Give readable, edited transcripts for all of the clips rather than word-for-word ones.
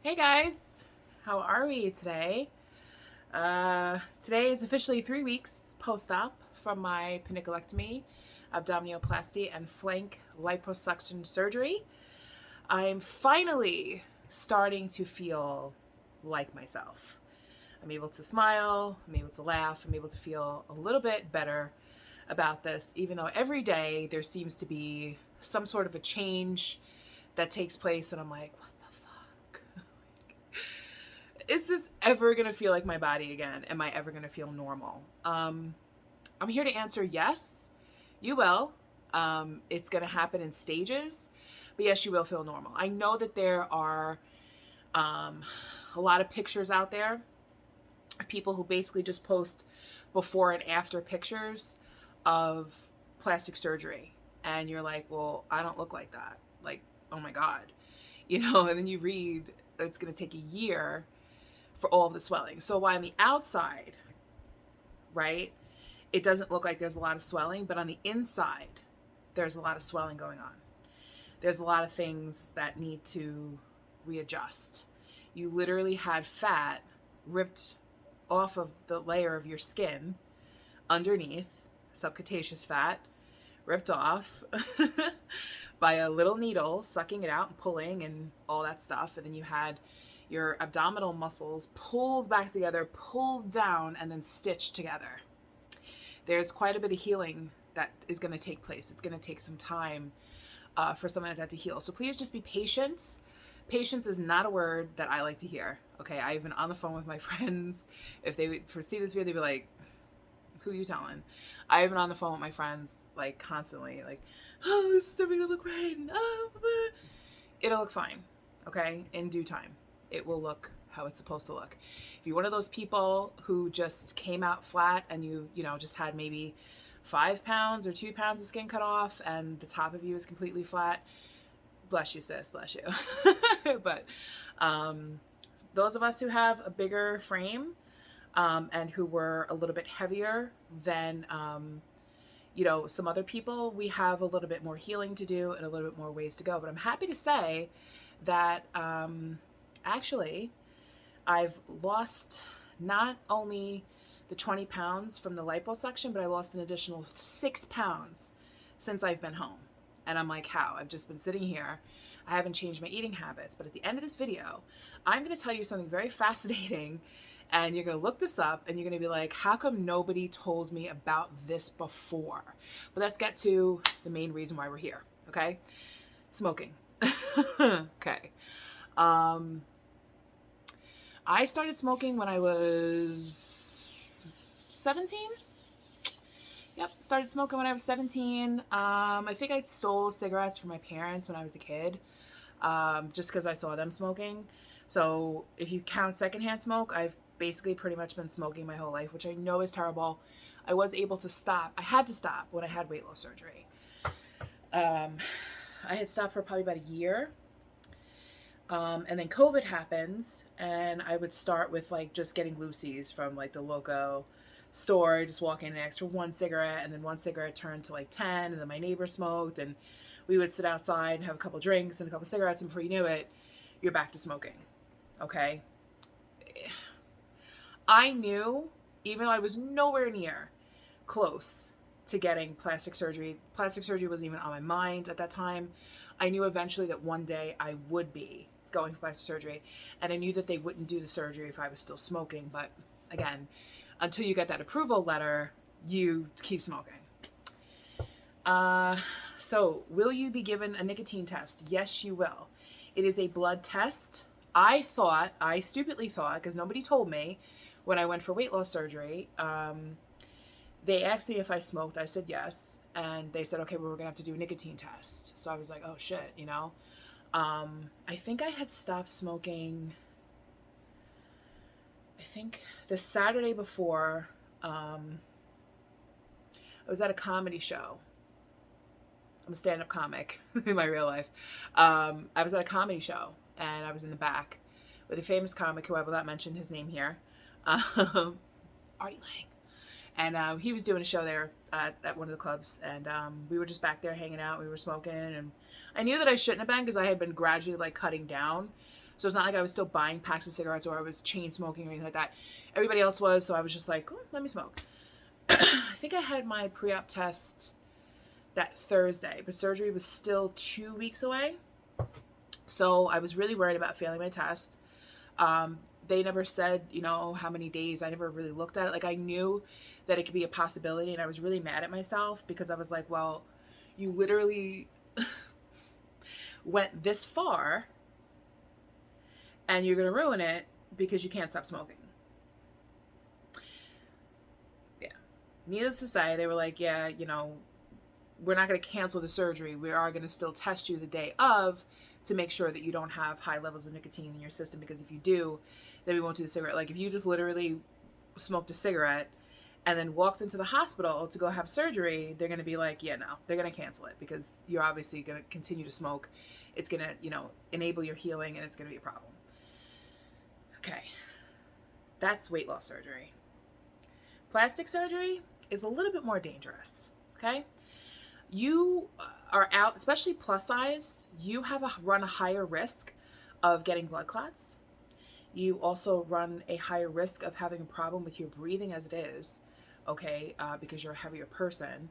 Hey guys, how are we today? Today is officially 3 weeks post-op from my paniculectomy, abdominoplasty, and flank liposuction surgery. I'm finally starting to feel like myself. I'm able to smile, I'm able to laugh, I'm able to feel a little bit better about this, even though every day there seems to be some sort of a change that takes place, and I'm like, what the fuck? Is this ever gonna feel like my body again? Am I ever gonna feel normal? I'm here to answer yes, you will. It's gonna happen in stages, but yes, you will feel normal. I know that there are um, a lot of pictures out there of people who basically just post before and after pictures of plastic surgery. And you're like, well, I don't look like that. Like, oh my God. And then you read it's going to take a year for all of the swelling. So while on the outside, right, it doesn't look like there's a lot of swelling, but on the inside, there's a lot of swelling going on. There's a lot of things that need to readjust. You literally had fat ripped off of the layer of your skin underneath, subcutaneous fat, ripped off by a little needle, sucking it out and pulling and all that stuff. And then you had your abdominal muscles pulled back together, pulled down, and then stitched together. There's quite a bit of healing that is going to take place. It's going to take some time for something like that to heal. So please just be patient. Patience is not a word that I like to hear. Okay, I've been on the phone with my friends. If they would see this video, they'd be like, who are you telling? I've been on the phone with my friends like constantly, like, oh, this is starting to look right. Oh, it'll look fine, okay? In due time, it will look how it's supposed to look. If you're one of those people who just came out flat and you just had maybe 5 pounds or 2 pounds of skin cut off and the top of you is completely flat, bless you, sis, bless you. But those of us who have a bigger frame and who were a little bit heavier than some other people, we have a little bit more healing to do and a little bit more ways to go. But I'm happy to say that actually I've lost not only the 20 pounds from the liposuction, but I lost an additional 6 pounds since I've been home. And I'm like, how? I've just been sitting here. I haven't changed my eating habits. But at the end of this video, I'm going to tell you something very fascinating. And you're going to look this up and you're going to be like, how come nobody told me about this before? But let's get to the main reason why we're here, okay? Smoking. Okay. I started smoking when I was 17. Yep, started smoking when I was 17. I think I sold cigarettes for my parents when I was a kid, just because I saw them smoking. So if you count secondhand smoke, I've basically pretty much been smoking my whole life, which I know is terrible. I was able to stop. I had to stop when I had weight loss surgery. I had stopped for probably about a year. And then COVID happens, and I would start with like just getting loosies from like the local store, just walk in and ask for one cigarette, and then one cigarette turned to like 10, and then my neighbor smoked, and we would sit outside and have a couple drinks and a couple cigarettes, and before you knew it, you're back to smoking. Okay? I knew, even though I was nowhere near close to getting plastic surgery wasn't even on my mind at that time. I knew eventually that one day I would be going for plastic surgery, and I knew that they wouldn't do the surgery if I was still smoking. But again, until you get that approval letter, you keep smoking. So will you be given a nicotine test? Yes, you will. It is a blood test. I stupidly thought, because nobody told me when I went for weight loss surgery, they asked me if I smoked. I said yes. And they said, okay, well, we're going to have to do a nicotine test. So I was like, oh shit, I think I had stopped smoking, I think the Saturday before, I was at a comedy show. I'm a stand-up comic in my real life. I was at a comedy show, and I was in the back with a famous comic who I will not mention his name here, Artie Lang. And he was doing a show there at one of the clubs, and we were just back there hanging out. We were smoking, and I knew that I shouldn't have been because I had been gradually like cutting down. So it's not like I was still buying packs of cigarettes or I was chain smoking or anything like that. Everybody else was, so I was just like, oh, let me smoke. I think I had my pre-op test that Thursday, but surgery was still 2 weeks away. So I was really worried about failing my test. They never said, you know, how many days. I never really looked at it. Like, I knew that it could be a possibility, and I was really mad at myself because I was like, well, you literally went this far and you're going to ruin it because you can't stop smoking. Yeah. Needless to say, they were like, yeah, you know, we're not going to cancel the surgery. We are going to still test you the day of to make sure that you don't have high levels of nicotine in your system, because if you do, then we won't do the cigarette. Like, if you just literally smoked a cigarette and then walked into the hospital to go have surgery, they're going to be like, yeah, no, they're going to cancel it because you're obviously going to continue to smoke. It's going to, you know, enable your healing, and it's going to be a problem. Okay. That's weight loss surgery. Plastic surgery is a little bit more dangerous. Okay. You are out, especially plus size, you have run a higher risk of getting blood clots. You also run a higher risk of having a problem with your breathing as it is, okay, because you're a heavier person.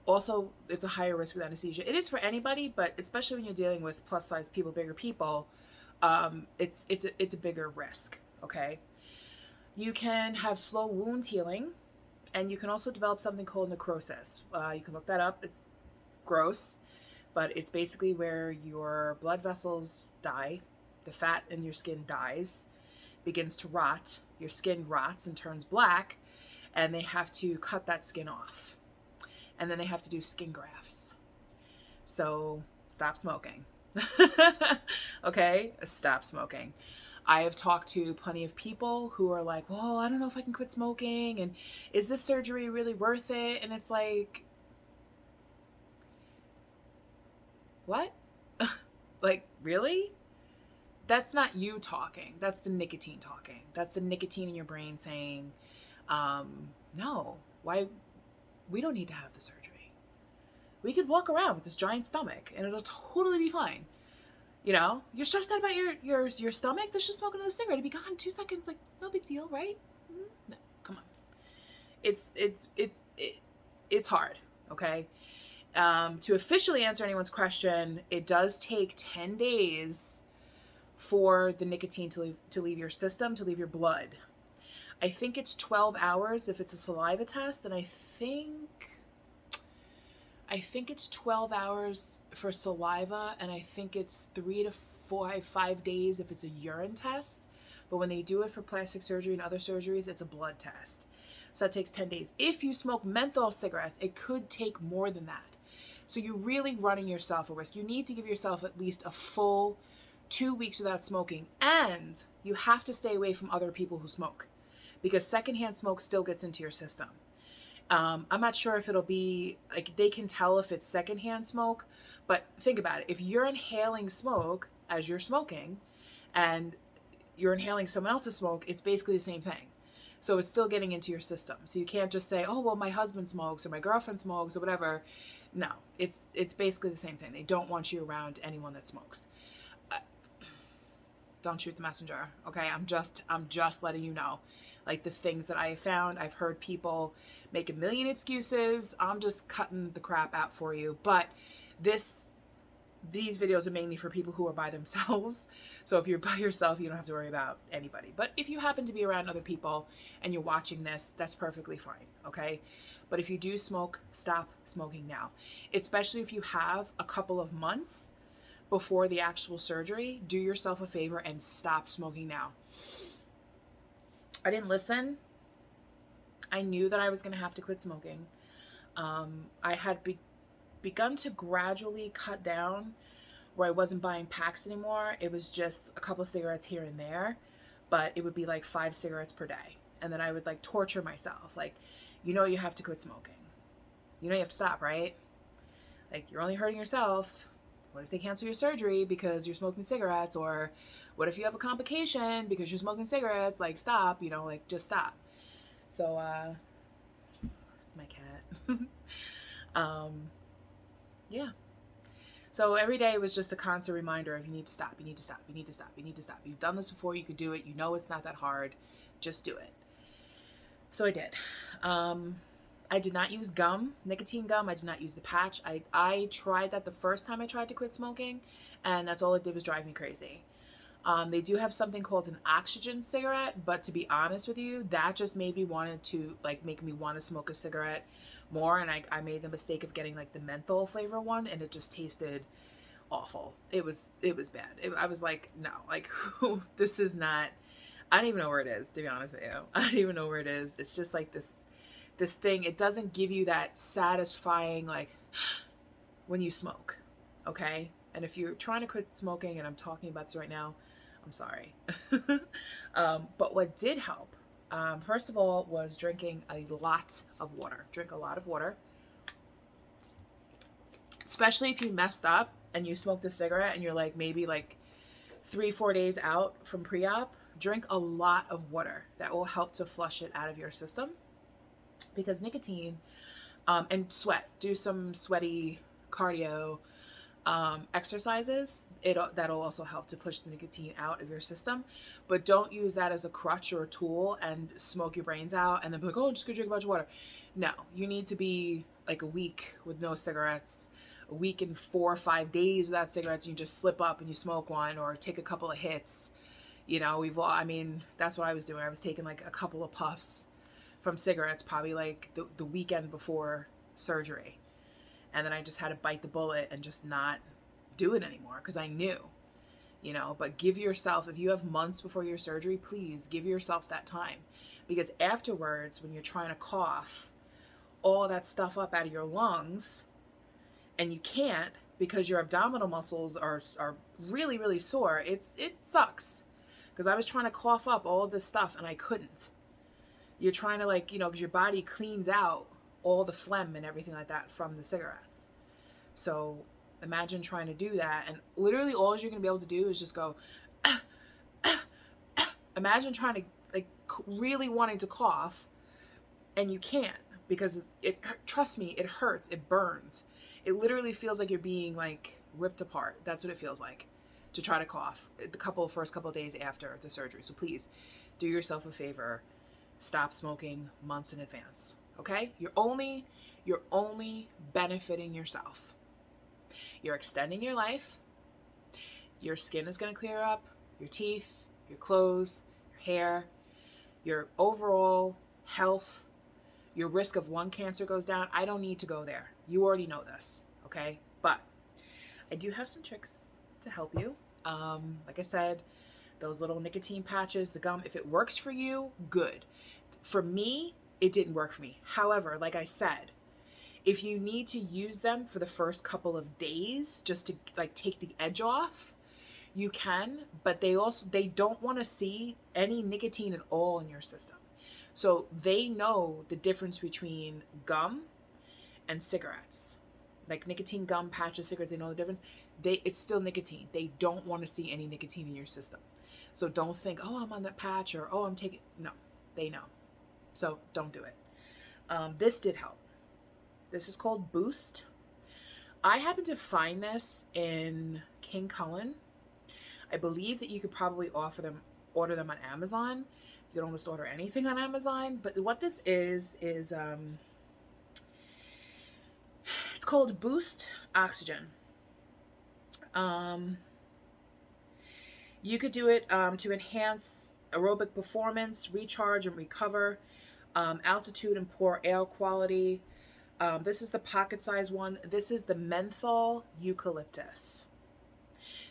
Also, it's a higher risk with anesthesia. It is for anybody, but especially when you're dealing with plus size people, bigger people, it's a bigger risk, okay? You can have slow wound healing. And you can also develop something called necrosis. You can look that up. It's gross, but it's basically where your blood vessels die, the fat in your skin dies, begins to rot, your skin rots and turns black, and they have to cut that skin off. And then they have to do skin grafts. So stop smoking. Okay? Stop smoking. I have talked to plenty of people who are like, well, I don't know if I can quit smoking, and is this surgery really worth it? And it's like, what? Like, really? That's not you talking. That's the nicotine talking. That's the nicotine in your brain saying, no, why? We don't need to have the surgery. We could walk around with this giant stomach and it'll totally be fine. You know, you're stressed out about your stomach. Let's just smoke another cigarette. It'll be gone in 2 seconds. Like, no big deal, right? No, come on. It's hard. Okay. To officially answer anyone's question, it does take 10 days for the nicotine to leave your system, to leave your blood. I think it's 12 hours if it's a saliva test, and I think it's 12 hours for saliva, and I think it's 3 to 5 days if it's a urine test. But when they do it for plastic surgery and other surgeries, it's a blood test. So that takes 10 days. If you smoke menthol cigarettes, it could take more than that. So you're really running yourself a risk. You need to give yourself at least a full 2 weeks without smoking. And you have to stay away from other people who smoke, because secondhand smoke still gets into your system. I'm not sure if it'll be, like, they can tell if it's secondhand smoke, but think about it. If you're inhaling smoke as you're smoking and you're inhaling someone else's smoke, it's basically the same thing. So it's still getting into your system. So you can't just say, oh, well, my husband smokes or my girlfriend smokes or whatever. No, it's basically the same thing. They don't want you around anyone that smokes. Don't shoot the messenger, okay? I'm just letting you know. Like, the things that I have found, I've heard people make a million excuses. I'm just cutting the crap out for you. But these videos are mainly for people who are by themselves. So if you're by yourself, you don't have to worry about anybody. But if you happen to be around other people and you're watching this, that's perfectly fine, okay? But if you do smoke, stop smoking now. Especially if you have a couple of months before the actual surgery, do yourself a favor and stop smoking now. I didn't listen. I knew that I was going to have to quit smoking. I had begun to gradually cut down where I wasn't buying packs anymore. It was just a couple of cigarettes here and there, but it would be like 5 cigarettes per day. And then I would like torture myself. Like, you know, you have to quit smoking. You know, you have to stop, right? Like, you're only hurting yourself. What if they cancel your surgery because you're smoking cigarettes? Or what if you have a complication because you're smoking cigarettes? Like, stop, you know, like, just stop. So, it's my cat. Yeah. So every day was just a constant reminder of you need to stop, you need to stop, you need to stop, you need to stop. You've done this before, you could do it. You know it's not that hard. Just do it. So I did. I did not use gum, nicotine gum. I did not use the patch. I tried that the first time I tried to quit smoking, and that's all it did was drive me crazy. They do have something called an oxygen cigarette, but to be honest with you, that just made me wanted to make me want to smoke a cigarette more. And I made the mistake of getting like the menthol flavor one, and it just tasted awful. It was bad. I was like, no, like this is not. I don't even know where it is, to be honest with you. I don't even know where it is. It's just like this thing. It doesn't give you that satisfying like when you smoke. Okay, and if you're trying to quit smoking, and I'm talking about this right now, I'm sorry. But what did help, first of all, was drinking a lot of water. Drink a lot of water. Especially if you messed up and you smoked a cigarette and you're like maybe like 3-4 days out from pre-op, drink a lot of water. That will help to flush it out of your system. Because nicotine, and sweat, do some sweaty cardio exercises, that'll also help to push the nicotine out of your system. But don't use that as a crutch or a tool and smoke your brains out and then be like, oh, I'm just gonna drink a bunch of water. No, you need to be like a week with no cigarettes, a week and 4 or 5 days without cigarettes, and you just slip up and you smoke one or take a couple of hits. You know, that's what I was doing. I was taking like a couple of puffs from cigarettes probably like the weekend before surgery. And then I just had to bite the bullet and just not do it anymore because I knew, but give yourself, if you have months before your surgery, please give yourself that time. Because afterwards, when you're trying to cough all that stuff up out of your lungs and you can't because your abdominal muscles are really, really sore, it sucks. Because I was trying to cough up all of this stuff and I couldn't. You're trying to because your body cleans out all the phlegm and everything like that from the cigarettes. So imagine trying to do that, and literally all you're going to be able to do is just go imagine trying to really wanting to cough and you can't, because trust me, it hurts, it burns. It literally feels like you're being ripped apart. That's what it feels like to try to cough the first couple of days after the surgery. So please do yourself a favor, stop smoking months in advance. Okay? You're only benefiting yourself. You're extending your life. Your skin is going to clear up, your teeth, your clothes, your hair, your overall health, your risk of lung cancer goes down. I don't need to go there. You already know this, okay? But I do have some tricks to help you. Like I said, those little nicotine patches, the gum, if it works for you, good. For me, it didn't work for me. However, like I said, if you need to use them for the first couple of days just to take the edge off, you can, but they don't want to see any nicotine at all in your system. So they know the difference between gum and cigarettes. Like nicotine gum patches, cigarettes, they know the difference. It's still nicotine. They don't want to see any nicotine in your system. So don't think, oh, I'm on that patch, or oh, I'm taking. No, they know. So don't do it. This did help. This is called Boost. I happened to find this in King Cullen. I believe that you could probably order them on Amazon. You could almost order anything on Amazon. But what this is it's called Boost Oxygen. You could do it to enhance aerobic performance, recharge and recover, altitude and poor air quality. This is the pocket size one. This is the menthol eucalyptus.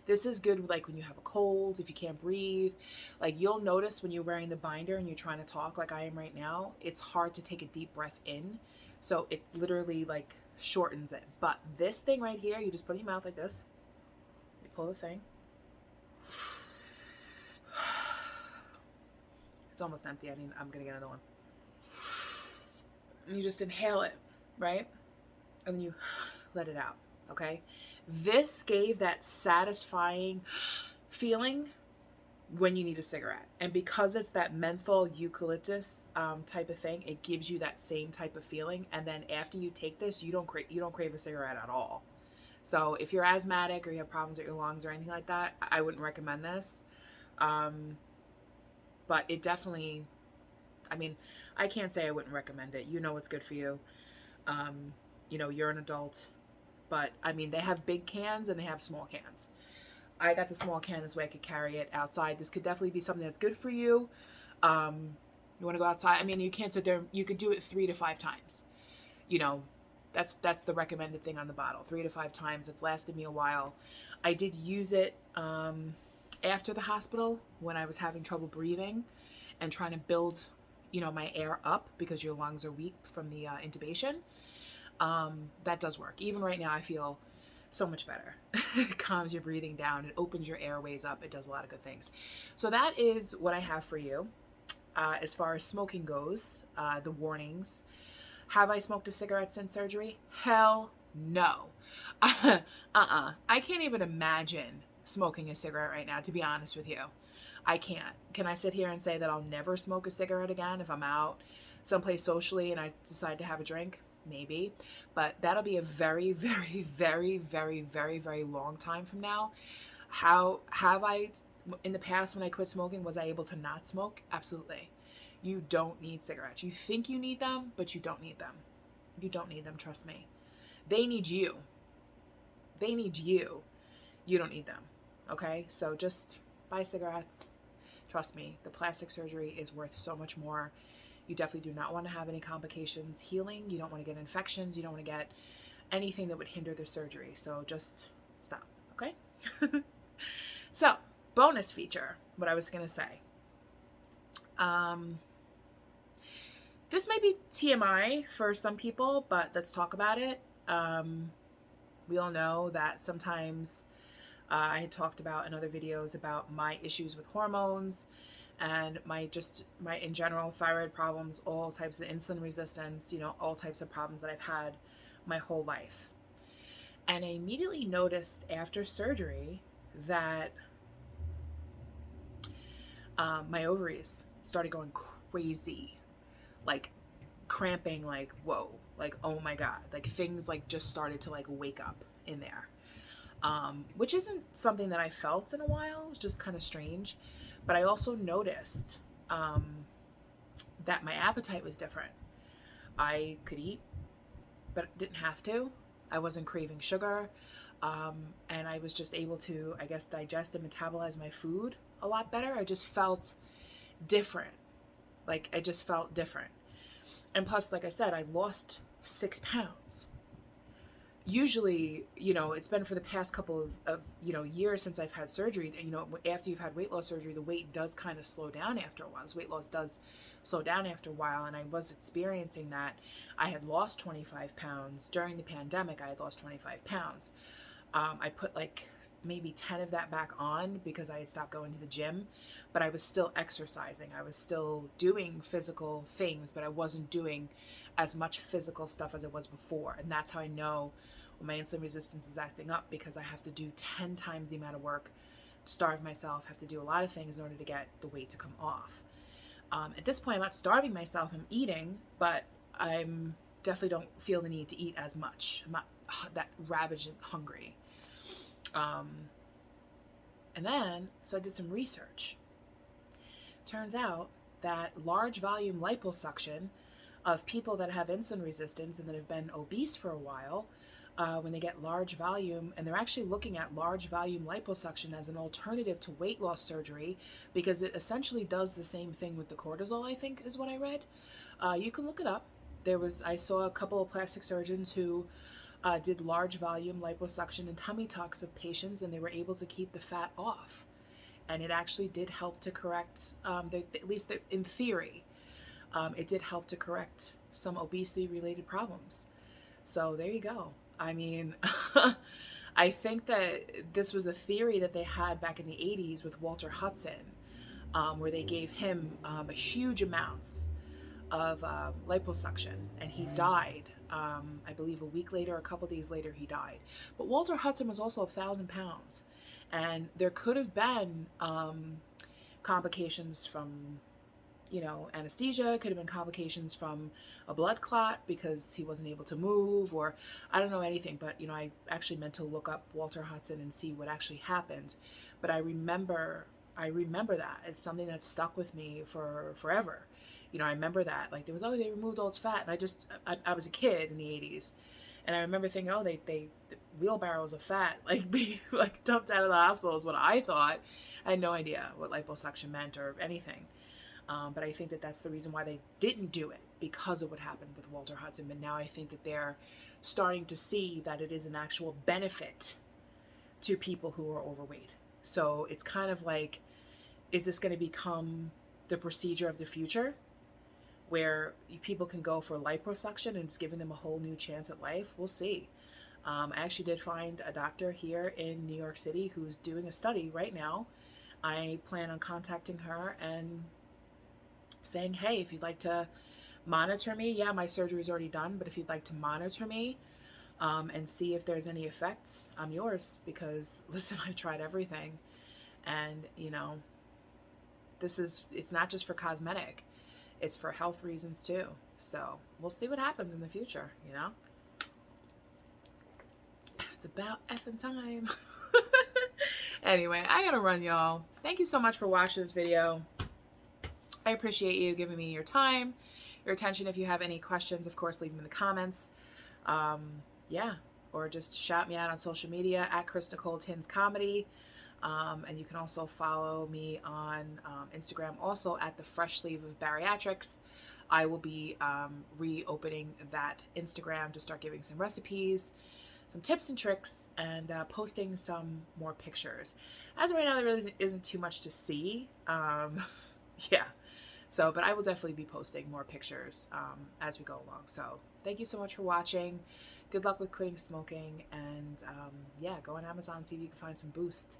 This is good when you have a cold, if you can't breathe. You'll notice when you're wearing the binder and you're trying to talk like I am right now, it's hard to take a deep breath in. So it literally shortens it. But this thing right here, you just put it in your mouth like this. You pull the thing. It's almost empty. I'm going to get another one. And you just inhale it, right? And then you let it out, okay? This gave that satisfying feeling when you need a cigarette. And because it's that menthol eucalyptus type of thing, it gives you that same type of feeling. And then after you take this, you don't crave a cigarette at all. So if you're asthmatic or you have problems with your lungs or anything like that, I wouldn't recommend this. Um, but it definitely, I mean, I can't say I wouldn't recommend it. You know what's good for you. Um, you're an adult. But I mean, they have big cans and they have small cans. I got the small can this way I could carry it outside. This could definitely be something that's good for you. You want to go outside. I mean, you can't sit there. You could do it 3 to 5 times. You know, that's the recommended thing on the bottle. 3 to 5 times. It's lasted me a while. I did use it after the hospital when I was having trouble breathing and trying to build, my air up because your lungs are weak from the intubation. That does work. Even right now, I feel so much better. It calms your breathing down. It opens your airways up. It does a lot of good things. So that is what I have for you. As far as smoking goes, the warnings. Have I smoked a cigarette since surgery? Hell no. I can't even imagine smoking a cigarette right now, to be honest with you. I can't. Can I sit here and say that I'll never smoke a cigarette again if I'm out someplace socially and I decide to have a drink? Maybe, but that'll be a very, very, very, very, very, very long time from now. How have I, in the past when I quit smoking, was I able to not smoke? Absolutely. You don't need cigarettes. You think you need them, but you don't need them. You don't need them, trust me. They need you. They need you. You don't need them. Okay? So just buy cigarettes. Trust me, the plastic surgery is worth so much more. You definitely do not want to have any complications healing. You don't want to get infections. You don't want to get anything that would hinder the surgery. So just stop, okay? So, bonus feature, what I was going to say. This may be TMI for some people, but let's talk about it. We all know that sometimes I had talked about in other videos about my issues with hormones and my in general thyroid problems, all types of insulin resistance, all types of problems that I've had my whole life. And I immediately noticed after surgery that my ovaries started going crazy, like cramping, like whoa, like oh my god, like things like just started to like wake up in there. Which isn't something that I felt in a while. It was just kind of strange. But I also noticed that my appetite was different. I could eat, but didn't have to. I wasn't craving sugar. And I was just able to, I guess, digest and metabolize my food a lot better. I just felt different. Like, I just felt different. And plus, like I said, I lost 6 pounds. Usually, it's been for the past couple of years since I've had surgery. After you've had weight loss surgery, the weight does kind of slow down after a while. This weight loss does slow down after a while. And I was experiencing that. I had lost 25 pounds during the pandemic. I had lost 25 pounds. I put like maybe 10 of that back on because I had stopped going to the gym, but I was still exercising. I was still doing physical things, but I wasn't doing as much physical stuff as I was before. And that's how I know when my insulin resistance is acting up, because I have to do 10 times the amount of work, starve myself, have to do a lot of things in order to get the weight to come off. At this point, I'm not starving myself, I'm eating, but I'm definitely don't feel the need to eat as much. I'm not that ravaged and hungry. And then, so I did some research. Turns out that large volume liposuction of people that have insulin resistance and that have been obese for a while, when they get large volume, and they're actually looking at large volume liposuction as an alternative to weight loss surgery, because it essentially does the same thing with the cortisol, I think is what I read. You can look it up. I saw a couple of plastic surgeons who did large volume liposuction and tummy tucks of patients, and they were able to keep the fat off. And it actually did help to correct, at least in theory, it did help to correct some obesity-related problems. So there you go. I mean, I think that this was a theory that they had back in the 80s with Walter Hudson, where they gave him a huge amounts of liposuction, and he died. I believe a week later, a couple days later, he died. But Walter Hudson was also 1,000 pounds, and there could have been complications from, anesthesia. Could have been complications from a blood clot because he wasn't able to move, or I don't know anything. But, I actually meant to look up Walter Hudson and see what actually happened. But I remember that. It's something that stuck with me for forever. I remember that. Like, they removed all his fat. And I was a kid in the 80s. And I remember thinking, they wheelbarrows of fat, like, being, like, dumped out of the hospital is what I thought. I had no idea what liposuction meant or anything. But I think that that's the reason why they didn't do it, because of what happened with Walter Hudson. But now I think that they're starting to see that it is an actual benefit to people who are overweight. So it's kind of like, is this going to become the procedure of the future, where people can go for liposuction and it's giving them a whole new chance at life? We'll see. I actually did find a doctor here in New York City who's doing a study right now. I plan on contacting her and saying, hey, if you'd like to monitor me, yeah, my surgery is already done, but if you'd like to monitor me and see if there's any effects, I'm yours. Because, listen, I've tried everything. And, it's not just for cosmetic. It's for health reasons too. So we'll see what happens in the future, It's about effing time. Anyway, I gotta run, y'all. Thank you so much for watching this video. I appreciate you giving me your time, your attention. If you have any questions, of course, leave them in the comments. Or just shout me out on social media at Chris Nicole Tins Comedy. And you can also follow me on Instagram, also at the Fresh Sleeve of Bariatrics. I will be reopening that Instagram to start giving some recipes, some tips and tricks, and posting some more pictures. As of right now, there really isn't too much to see. So, but I will definitely be posting more pictures as we go along. So thank you so much for watching. Good luck with quitting smoking. And go on Amazon, see if you can find some Boost.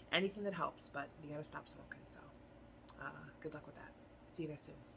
Anything that helps, but you gotta stop smoking. So good luck with that. See you guys soon.